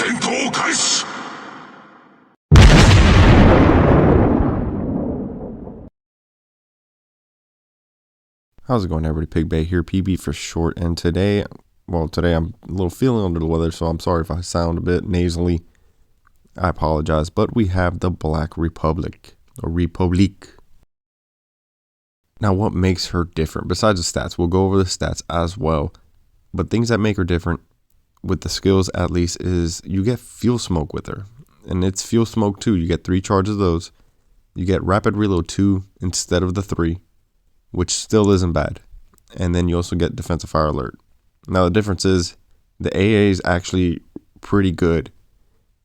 How's it going, everybody? PigBay here, PB for short, and today I'm a little feeling under the weather, so I'm sorry if I sound a bit nasally. I apologize, but we have the Black Republic, or Republique. Now, what makes her different? Besides the stats, we'll go over the stats as well, but things that make her different, with the skills at least, is you get fuel smoke with her, and it's fuel smoke 2. You get 3 charges of those. You get rapid reload 2 instead of the 3. Which still isn't bad. And then you also get defensive fire alert. Now the difference is the AA is actually pretty good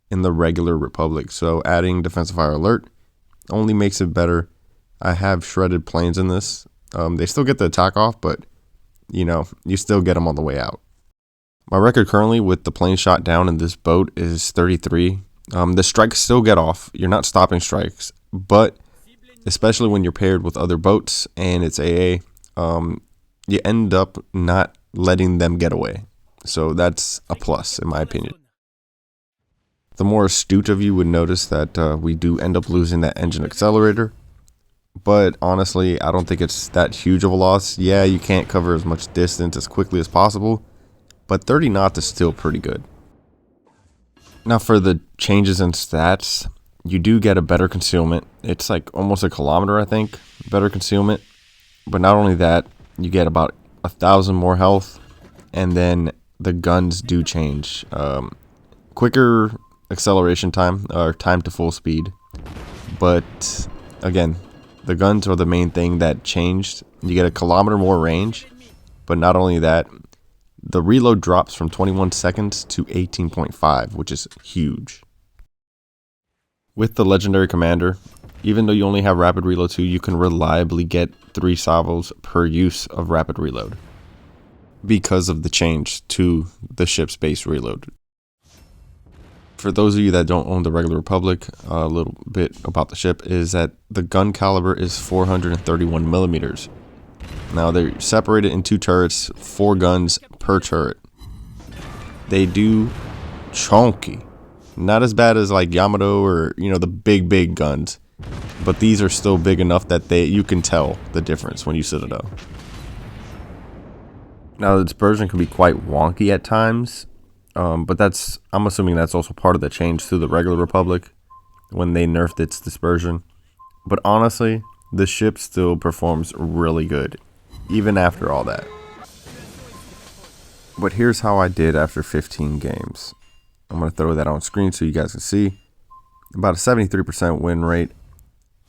in the regular Republic. So adding defensive fire alert only makes it better. I have shredded planes in this. They still get the attack off, but you still get them on the way out. My record currently with the plane shot down in this boat is 33. The strikes still get off. You're not stopping strikes, but especially when you're paired with other boats and it's AA, you end up not letting them get away. So that's a plus, in my opinion. The more astute of you would notice that we do end up losing that engine accelerator. But honestly, I don't think it's that huge of a loss. Yeah, you can't cover as much distance as quickly as possible, but 30 knots is still pretty good. Now for the changes in stats, you do get a better concealment. It's like almost a kilometer, I think, better concealment. But not only that, you get about 1,000 more health, and then the guns do change. Quicker acceleration time, or time to full speed. But again, the guns are the main thing that changed. You get a kilometer more range, but not only that, the reload drops from 21 seconds to 18.5, which is huge. With the legendary commander, even though you only have rapid reload 2, you can reliably get 3 salvos per use of rapid reload because of the change to the ship's base reload. For those of you that don't own the regular Republic, a little bit about the ship is that the gun caliber is 431 millimeters. Now they're separated in 2 turrets, 4 guns per turret. They do chunky. Not as bad as like Yamato or the big guns, but these are still big enough that you can tell the difference when you Citadel. Now the dispersion can be quite wonky at times, but I'm assuming that's also part of the change to the regular Republic when they nerfed its dispersion. But honestly, the ship still performs really good even after all that. But here's how I did after 15 games. I'm going to throw that on screen so you guys can see. About a 73% win rate,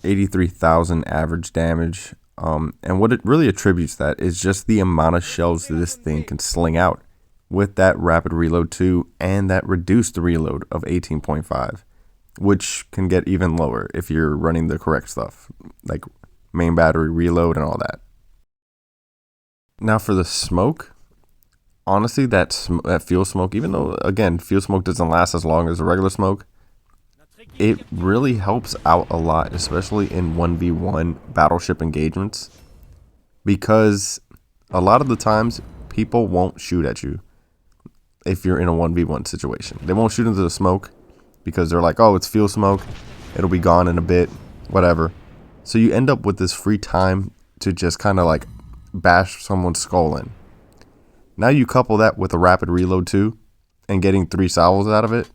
83,000 average damage. And what it really attributes that is just the amount of shells that this thing can sling out with that rapid reload 2 and that reduced reload of 18.5, which can get even lower if you're running the correct stuff, like main battery reload and all that. Now for the smoke. Honestly, that fuel smoke, even though, again, fuel smoke doesn't last as long as the regular smoke, it really helps out a lot, especially in 1v1 battleship engagements, because a lot of the times, people won't shoot at you if you're in a 1v1 situation. They won't shoot into the smoke because they're like, oh, it's fuel smoke, it'll be gone in a bit, whatever. So you end up with this free time to just kind of like bash someone's skull in. Now you couple that with a rapid reload 2 and getting 3 salvos out of it,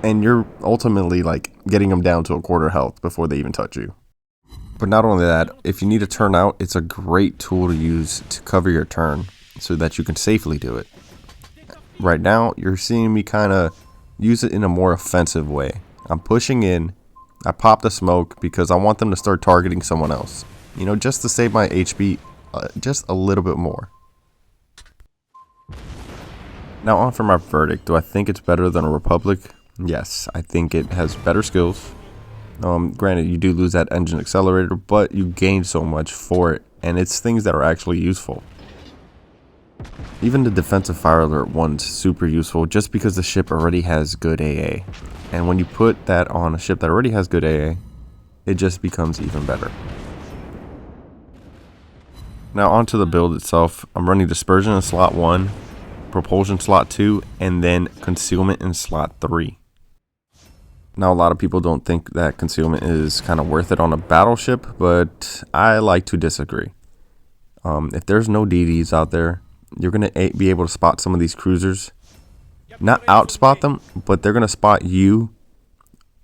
and you're ultimately like getting them down to a quarter health before they even touch you. But not only that, if you need to turn out, it's a great tool to use to cover your turn so that you can safely do it. Right now, you're seeing me kind of use it in a more offensive way. I'm pushing in, I pop the smoke because I want them to start targeting someone else, just to save my HP just a little bit more. Now on for my verdict. Do I think it's better than a Republic? Yes, I think it has better skills. Granted, you do lose that engine accelerator, but you gain so much for it, and it's things that are actually useful. Even the defensive fire alert one's super useful just because the ship already has good AA. And when you put that on a ship that already has good AA, it just becomes even better. Now onto the build itself. I'm running dispersion in slot 1, propulsion slot 2, and then concealment in slot 3. Now, a lot of people don't think that concealment is kind of worth it on a battleship, but I like to disagree. If there's no DDs out there, you're going to be able to spot some of these cruisers. Not outspot them, but they're going to spot you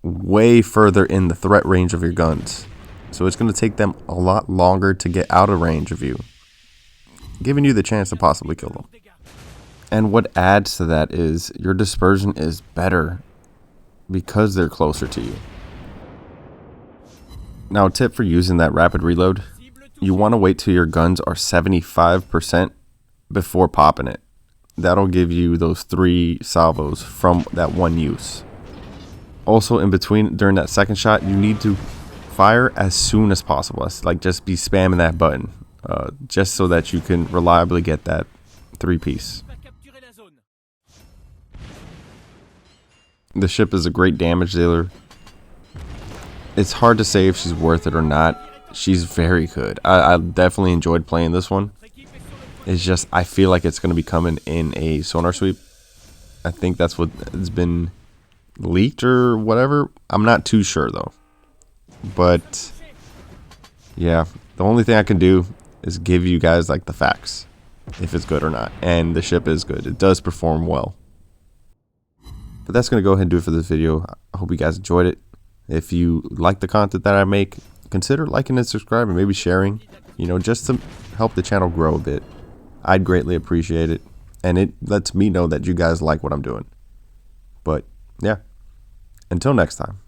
way further in the threat range of your guns. So it's going to take them a lot longer to get out of range of you, giving you the chance to possibly kill them. And what adds to that is your dispersion is better because they're closer to you. Now, a tip for using that rapid reload, you want to wait till your guns are 75% before popping it. That'll give you those 3 salvos from that one use. Also, in between, during that second shot, you need to fire as soon as possible. It's like just be spamming that button, just so that you can reliably get that 3-piece. The ship is a great damage dealer. It's hard to say if she's worth it or not. She's very good. I definitely enjoyed playing this one. It's just I feel like it's going to be coming in a sonar sweep. I think that's what has been leaked or whatever. I'm not too sure though. But yeah, the only thing I can do is give you guys like the facts, if it's good or not. And the ship is good. It does perform well. But that's going to go ahead and do it for this video. I hope you guys enjoyed it. If you like the content that I make, consider liking and subscribing, maybe sharing, you know, just to help the channel grow a bit. I'd greatly appreciate it. And it lets me know that you guys like what I'm doing. But yeah, until next time.